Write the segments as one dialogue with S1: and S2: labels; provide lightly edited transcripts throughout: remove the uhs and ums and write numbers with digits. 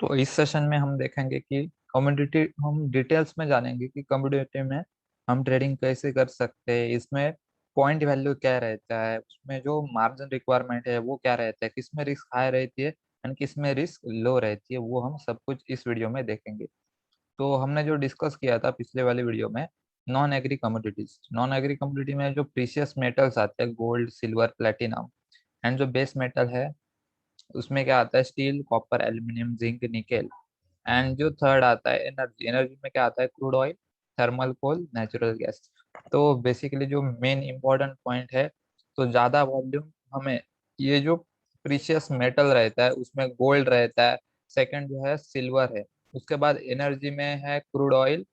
S1: तो इस सेशन में हम देखेंगे कि कमोडिटी, हम डिटेल्स में जानेंगे कि कमोडिटी में हम ट्रेडिंग कैसे कर सकते हैं, इसमें पॉइंट वैल्यू क्या रहता है, उसमें जो मार्जिन रिक्वायरमेंट है वो क्या रहता है, किस में रिस्क हाई रहती है एंड किस में रिस्क लो रहती है, वो हम सब कुछ इस वीडियो में देखेंगे। तो हमने जो डिस्कस किया था पिछले वाली वीडियो में, नॉन एग्री कमोडिटी में जो प्रीशियस मेटल्स आते हैं, गोल्ड सिल्वर प्लेटिनम, एंड जो बेस मेटल है उसमें क्या आता है, steel copper aluminium zinc nickel. And जो थर्ड आता है एनर्जी, एनर्जी में क्या आता है, crude oil thermal coal natural gas. तो बेसिकली जो मेन इंपॉर्टेंट पॉइंट है, तो ज़्यादा वॉल्यूम हमें ये जो प्रीशियस मेटल रहता है उसमें गोल्ड रहता है, सेकंड जो है सिल्वर है, उसके बाद एनर्जी में है crude oil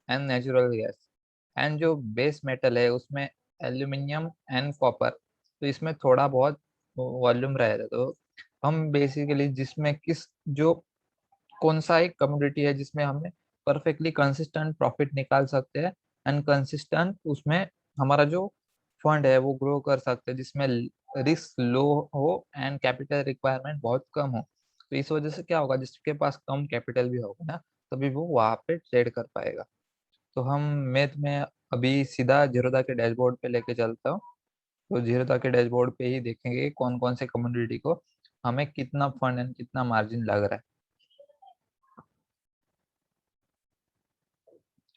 S1: and natural gas, and जो बेस मेटल है उसमें एल्यूमिनियम एंड कॉपर। तो इसमें थोड़ा बहुत वॉल्यूम रहेगा। तो हम बेसिकली जिसमें किस जो कौन सा एक कमोडिटी है जिसमें हमें परफेक्टली कंसिस्टेंट प्रॉफिट निकाल सकते हैं एंड कंसिस्टेंट उसमें हमारा जो फंड है वो ग्रो कर सकते हैं, जिसमें रिस्क लो हो एंड कैपिटल रिक्वायरमेंट बहुत कम हो। तो इस वजह से क्या होगा, जिसके पास कम कैपिटल भी होगा ना, तभी वो वहां पे ट्रेड कर पाएगा। तो हम मैथ में अभी सीधा जीरोधा के डैशबोर्ड पे लेके चलता हूँ। तो जीरोधा के डैशबोर्ड पे ही देखेंगे कौन कौन से कमोडिटी को हमें कितना फंड एंड कितना मार्जिन लग रहा है।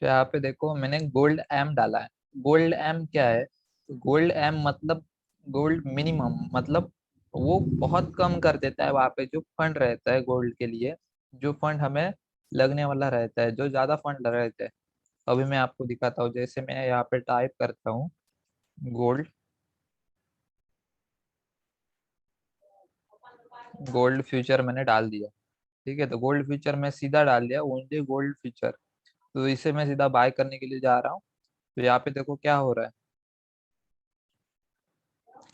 S1: तो यहाँ पे देखो मैंने गोल्ड एम डाला है। गोल्ड एम क्या है, तो गोल्ड एम मतलब गोल्ड मिनिमम, मतलब वो बहुत कम कर देता है वहां पे जो फंड रहता है गोल्ड के लिए, जो फंड हमें लगने वाला रहता है, जो ज्यादा फंड रहते हैं। अभी मैं आपको दिखाता हूँ, जैसे मैं यहाँ पे टाइप करता हूँ गोल्ड, गोल्ड फ्यूचर मैंने डाल दिया। ठीक है, तो गोल्ड फ्यूचर में सीधा डाल दिया, ओनली गोल्ड फ्यूचर। तो इसे मैं सीधा बाय करने के लिए जा रहा हूँ। तो यहाँ पे देखो क्या हो रहा है,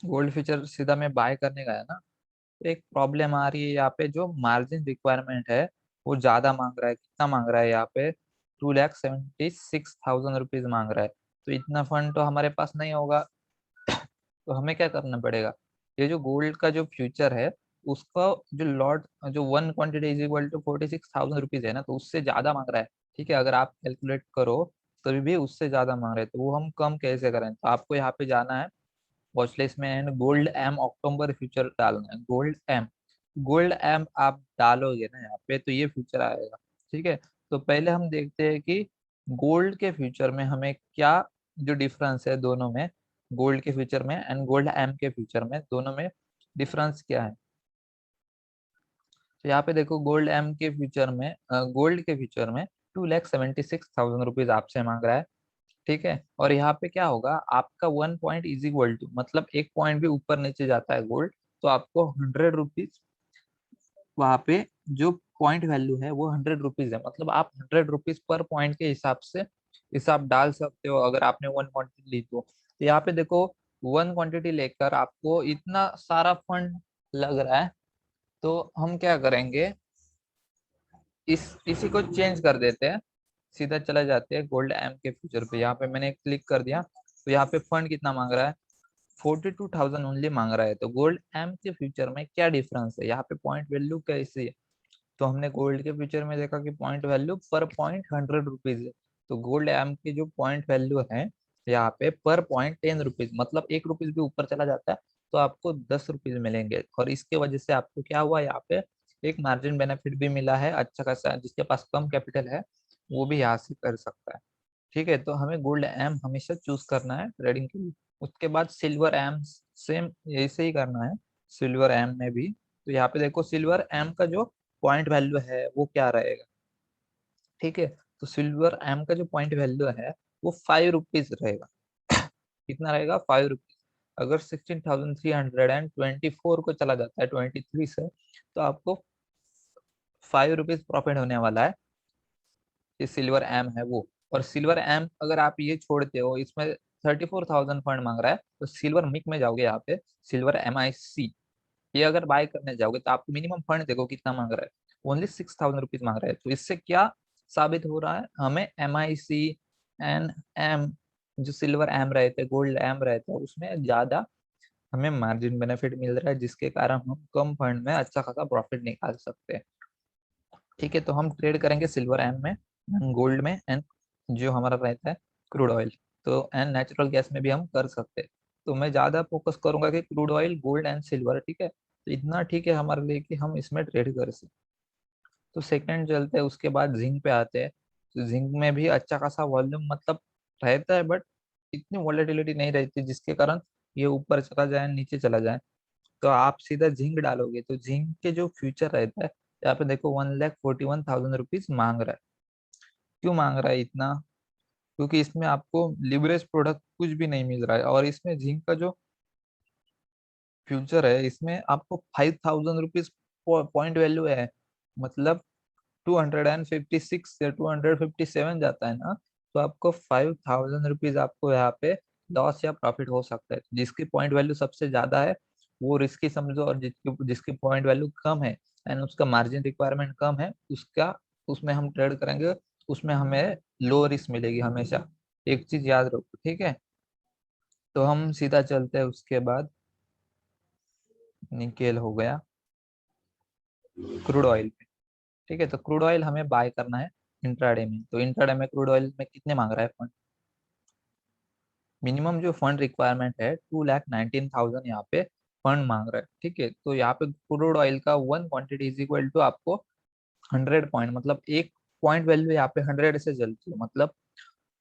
S1: गोल्ड फ्यूचर सीधा मैं बाय करने गया ना, तो एक प्रॉब्लम आ रही है यहाँ पे, जो मार्जिन रिक्वायरमेंट है वो ज्यादा मांग रहा है। कितना मांग रहा है यहाँ पे, 2,76,000 रुपीज मांग रहा है। तो इतना फंड तो हमारे पास नहीं होगा। तो हमें क्या करना पड़ेगा, ये जो गोल्ड का जो फ्यूचर है उसका जो लॉट, जो one quantity is equal to 46,000 rupees है ना, तो उससे ज्यादा मांग रहा है। ठीक है, अगर आप कैलकुलेट करो तभी भी उससे ज्यादा मांग रहे हैं, तो वो हम कम कैसे करें। तो आपको यहाँ पे जाना है वॉच लिस्ट में and gold M October future डालना है, गोल्ड एम। गोल्ड एम आप डालोगे ना यहाँ पे तो ये फ्यूचर आएगा। ठीक है, तो पहले हम देखते हैं कि गोल्ड के फ्यूचर में हमें क्या जो डिफरेंस है दोनों में, गोल्ड के फ्यूचर में एंड गोल्ड एम के फ्यूचर में, दोनों में डिफरेंस क्या है। तो यहाँ पे देखो गोल्ड एम के फ्यूचर में, गोल्ड के फ्यूचर में 2,76,000 रुपीज आपसे मांग रहा है। ठीक है, और यहाँ पे क्या होगा, आपका 1 पॉइंट इज इक्वल टू, मतलब 1 पॉइंट भी ऊपर नीचे जाता है गोल्ड, तो आपको 100 रुपीज वहाँ पे जो पॉइंट वैल्यू है वो 100 रुपीज है। मतलब आप 100 रुपीज पर पॉइंट के हिसाब से हिसाब डाल सकते हो अगर आपने वन क्वांटिटी ली तो यहाँ पे देखो वन क्वांटिटी लेकर आपको इतना सारा फंड लग रहा है। तो हम क्या करेंगे, इसी को चेंज कर देते हैं, सीधा चला जाते हैं गोल्ड एम के फ्यूचर पे। यहाँ पे मैंने क्लिक कर दिया, तो यहाँ पे फंड कितना मांग रहा है, 42,000 ओनली मांग रहा है। तो गोल्ड एम के फ्यूचर में क्या डिफरेंस है, यहाँ पे पॉइंट वैल्यू कैसी है। तो हमने गोल्ड के फ्यूचर में देखा कि पॉइंट वैल्यू पर पॉइंट 100 रुपीज है। तो गोल्ड एम की जो पॉइंट वैल्यू है यहाँ पे पर पॉइंट 10 रुपीज, मतलब 1 रुपीज भी ऊपर चला जाता है तो आपको 10 रुपीज मिलेंगे। और इसके वजह से आपको क्या हुआ, यहाँ पे एक मार्जिन बेनिफिट भी मिला है अच्छा खासा। जिसके पास कम कैपिटल है वो भी यहाँ से कर सकता है। ठीक है, तो हमें गोल्ड एम हमेशा चूज करना है ट्रेडिंग के लिए। उसके बाद सिल्वर एम, सेम ऐसे ही करना है सिल्वर एम में भी। तो यहाँ पे देखो सिल्वर एम का जो पॉइंट वैल्यू है वो क्या रहेगा। ठीक है, तो सिल्वर एम का जो पॉइंट वैल्यू है वो 5 रुपीज रहेगा। कितना रहेगा, 5 रुपीज। अगर 16,324 को चला जाता है 23 से, तो आपको 5 रुपीज प्रॉफिट होने वाला है। ये सिल्वर एम है वो। और सिल्वर एम अगर आप ये छोड़ते हो, इसमें 34,000 फंड मांग रहा है, तो सिल्वर मिक में जाओगे यहाँ पे, सिल्वर एम आई सी, ये अगर बाय करने जाओगे तो आपको मिनिमम फंड देखो कितना मांग रहा है, ओनली 6,000 रुपीज मांग रहा है। तो इससे क्या साबित हो रहा है, हमें M I C and M, जो सिल्वर एम रहते हैं गोल्ड एम रहते हैं, उसमें ज्यादा हमें मार्जिन बेनिफिट मिल रहा है, जिसके कारण हम कम फंड में अच्छा खासा प्रॉफिट निकाल सकते हैं। ठीक है, तो हम ट्रेड करेंगे सिल्वर एम में, गोल्ड में, एंड जो हमारा रहता है क्रूड ऑयल, तो एंड नेचुरल गैस में भी हम कर सकते हैं। तो मैं ज्यादा फोकस करूंगा कि crude oil, gold and silver, ठीक है, तो इतना ठीक है हमारे लिए कि हम इसमें ट्रेड कर सकते। तो सेकंड चलते हैं, उसके बाद जिंक पे आते हैं। तो जिंक में भी अच्छा खासा वॉल्यूम मतलब रहता है, बट इतनी वॉलेटिलिटी नहीं रहती जिसके कारण ये ऊपर चला जाए नीचे चला जाए। तो आप सीधा जिंक डालोगे तो जिंक के जो फ्यूचर रहता है, यहाँ पे देखो 1,41,000 रुपीज मांग रहा है। क्यों मांग रहा है इतना? क्योंकि इसमें आपको लिवरेज प्रोडक्ट कुछ भी नहीं मिल रहा है, और इसमें जिंक का जो फ्यूचर है इसमें आपको 5,000 रुपीज पॉइंट वैल्यू है। मतलब 256 या 257 जाता है ना, तो आपको 5,000 रुपीज आपको यहाँ पे लॉस या प्रॉफिट हो सकता है। जिसकी पॉइंट वैल्यू सबसे ज्यादा है वो रिस्की समझो, और जिसकी जिसकी पॉइंट वैल्यू कम है एंड उसका मार्जिन रिक्वायरमेंट कम है, उसका उसमें हम ट्रेड करेंगे। उसमें हमें लो रिस्क मिलेगी हमेशा। एक चीज याद रखो, ठीक है। तो हम सीधा चलते हैं उसके बाद, निकेल हो गया, क्रूड ऑयल। ठीक है, तो क्रूड ऑयल हमें बाय करना है इंट्राडे में। तो इंट्राडे में क्रूड ऑयल में कितने मांग रहा है फंड? मिनिमम जो फंड रिक्वायरमेंट है 2,19,000 यहाँ पे फंड मांग रहा है। ठीक है, तो यहाँ पे क्रूड ऑयल का one quantity is equal to आपको 100 पॉइंट, मतलब एक पॉइंट वैल्यू यहाँ पे 100 से चलती है, मतलब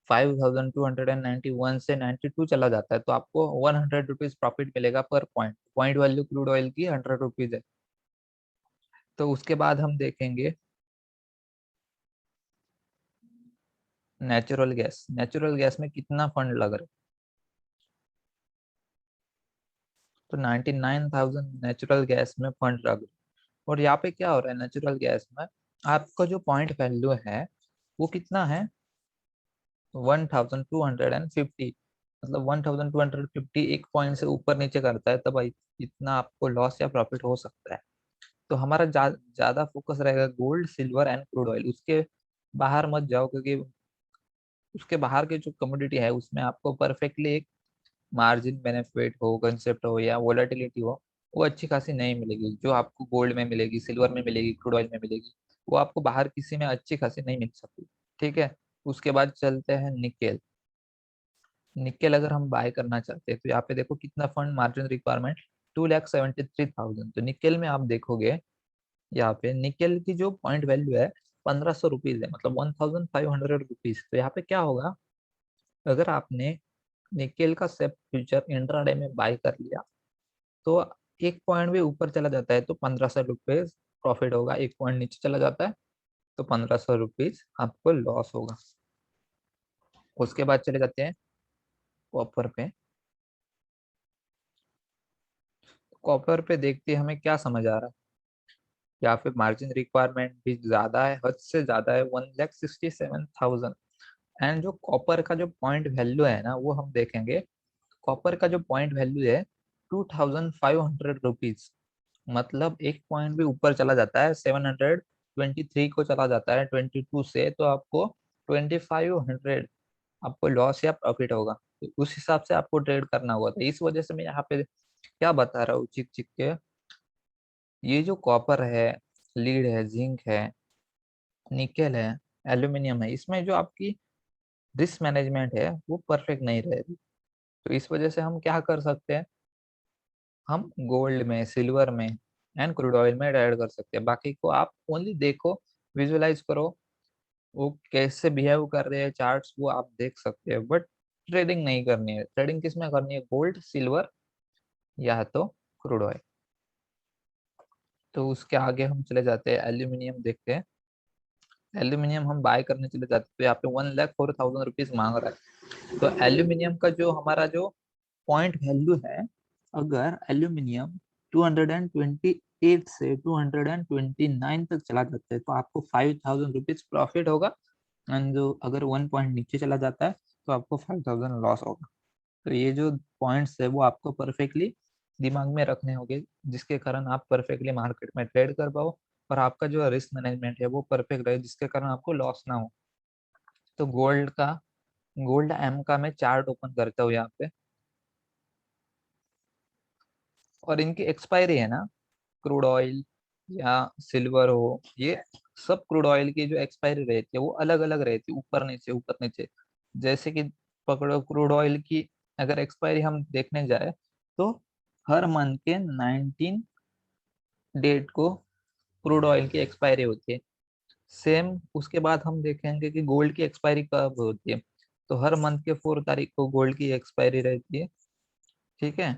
S1: 5,291 से 92 चला जाता है, तो आपको 100 रुपीज प्रॉफिट मिलेगा पर point. Point value crude oil की 100 रुपीज है। तो उसके बाद हम देखेंगे नेचुरल गैस। नेचुरल गैस में कितना फंड लग रहा है? तो 99,000 नेचुरल गैस में फंड लग रहा है। और यहाँ पे क्या हो रहा है नेचुरल गैस में, आपका जो पॉइंट वैल्यू है वो कितना है? 1,250। मतलब 1,250 एक पॉइंट से ऊपर नीचे करता है तब इतना आपको लॉस या प्रॉफिट हो सकता है। तो हमारा ज्यादा फोकस रहेगा gold, silver and crude oil. उसके बाहर मत जाओ, क्योंकि उसके बाहर के जो कमोडिटी है उसमें आपको परफेक्टली एक मार्जिन बेनिफिट हो, कंसेप्ट हो या वोलेटिलिटी हो, वो अच्छी खासी नहीं मिलेगी जो आपको गोल्ड में मिलेगी, सिल्वर में मिलेगी, क्रूड ऑयल में मिलेगी। वो आपको बाहर किसी में अच्छी खासी नहीं मिल सकती। ठीक है, उसके बाद चलते हैं निकेल। निकेल अगर हम बाय करना चाहते हैं तो यहाँ पे देखो कितना फंड मार्जिन रिक्वायरमेंट, 2,73,000। तो निकेल में आप देखोगे यहाँ पे निकेल की जो पॉइंट वैल्यू है 1,500 रुपीज है, मतलब 1,500 रुपीज। तो यहाँ पे क्या होगा, अगर आपने निकेल का सेप फ्यूचर इंट्राडे में बाय कर लिया, तो एक पॉइंट भी ऊपर चला जाता है तो 1,500 रुपीज प्रॉफिट होगा, एक पॉइंट नीचे चला जाता है तो 1,500 रुपीज आपको लॉस होगा। उसके बाद चले जाते हैं कॉपर पे। कॉपर पे देखते हैं हमें क्या समझ आ रहा है। यहाँ पे मार्जिन रिक्वायरमेंट भी ज्यादा है, हद से ज्यादा है, 1,67,000। एंड जो कॉपर का जो पॉइंट वैल्यू है ना वो हम देखेंगे। कॉपर का जो पॉइंट वैल्यू है 2,500 रुपीज। मतलब एक पॉइंट भी ऊपर चला जाता है 723 को चला जाता है 22 से, तो आपको 2,500 आपको लॉस या प्रॉफिट होगा। तो उस हिसाब से आपको ट्रेड करना होगा। तो इस वजह से मैं यहाँ पे क्या बता रहा हूँ चिक चिक के, ये जो कॉपर है, लीड है, जिंक है, निकेल है, एल्यूमिनियम है, इसमें जो आपकी रिस्क मैनेजमेंट है वो परफेक्ट नहीं रहेगी। तो इस वजह से हम क्या कर सकते हैं, हम गोल्ड में, सिल्वर में एंड क्रूड ऑयल में ऐड कर सकते हैं। बाकी को आप ओनली देखो, विजुअलाइज करो, वो कैसे बिहेव कर रहे हैं चार्ट्स वो आप देख सकते हैं, बट ट्रेडिंग नहीं करनी है। ट्रेडिंग किस में करनी है? गोल्ड, सिल्वर या तो क्रूड ऑयल। तो उसके आगे हम चले जाते हैं, एल्यूमिनियम देखते हैं। एल्यूमिनियम हम बाय करने चले जाते हैं तो यहाँ पे 1,04,000 रुपीज मांग रहा है। तो एल्यूमिनियम का जो हमारा जो पॉइंट वैल्यू है, अगर एल्यूमिनियम 228 से 229 तक चला जाता है तो आपको 5,000 रुपीज प्रॉफिट होगा। एंड जो अगर वन पॉइंट नीचे चला जाता है तो आपको 5,000 लॉस होगा। तो ये जो पॉइंट्स है वो आपको परफेक्टली दिमाग में रखने होंगे, जिसके कारण आप परफेक्टली मार्केट में ट्रेड कर पाओ और आपका जो रिस्क मैनेजमेंट है वो परफेक्ट रहे, जिसके कारण आपको लॉस ना हो। तो गोल्ड एम का मैं चार्ट ओपन करता हूँ यहाँ पे, और इनकी एक्सपायरी है ना, क्रूड ऑयल या सिल्वर हो, ये सब क्रूड ऑयल की जो एक्सपायरी रहती है वो अलग अलग रहती है, ऊपर नीचे ऊपर नीचे। जैसे कि पकड़ो क्रूड ऑयल की अगर एक्सपायरी हम देखने जाए तो हर मंथ के 19 डेट को क्रूड ऑयल की एक्सपायरी होती है। सेम उसके बाद हम देखेंगे कि गोल्ड की एक्सपायरी कब होती है, तो हर मंथ के 4 तारीख को गोल्ड की एक्सपायरी रहती है। ठीक है।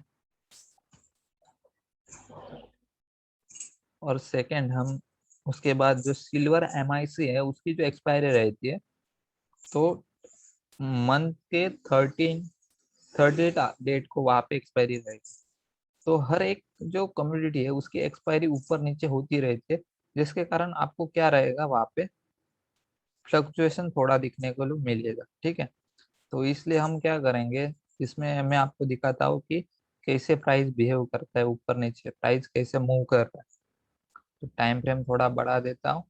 S1: और सेकंड हम उसके बाद जो सिल्वर एमआईसी है उसकी जो एक्सपायरी रहती है, तो मंथ के 30 डेट को वहां पे एक्सपायरी रहेगी। तो हर एक जो कम्युनिटी है उसकी एक्सपायरी ऊपर नीचे होती रहती है, जिसके कारण आपको क्या रहेगा वहां पे फ्लक्चुएशन थोड़ा दिखने को मिलेगा। ठीक है। तो इसलिए हम क्या करेंगे, इसमें मैं आपको दिखाता हूँ कि कैसे प्राइस बिहेव करता है, ऊपर नीचे प्राइस कैसे मूव कर रहा है। तो टाइम फ्रेम थोड़ा बढ़ा देता हूँ।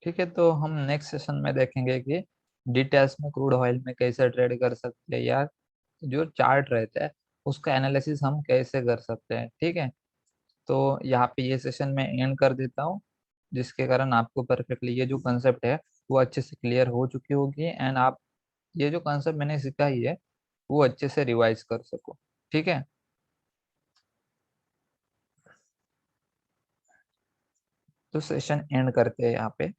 S1: ठीक है, तो हम नेक्स्ट सेशन में देखेंगे कि डिटेल्स में क्रूड ऑयल में कैसे ट्रेड कर सकते हैं, या जो चार्ट रहता है उसका एनालिसिस हम कैसे कर सकते हैं। ठीक है। तो यहाँ पे ये सेशन मैं एंड कर देता हूँ, जिसके कारण आपको परफेक्टली ये जो कंसेप्ट है वो अच्छे से क्लियर हो चुकी होगी, एंड आप ये जो कंसेप्ट मैंने सिखाई है वो अच्छे से रिवाइज कर सको। ठीक है। तो सेशन एंड करते हैं यहाँ पे।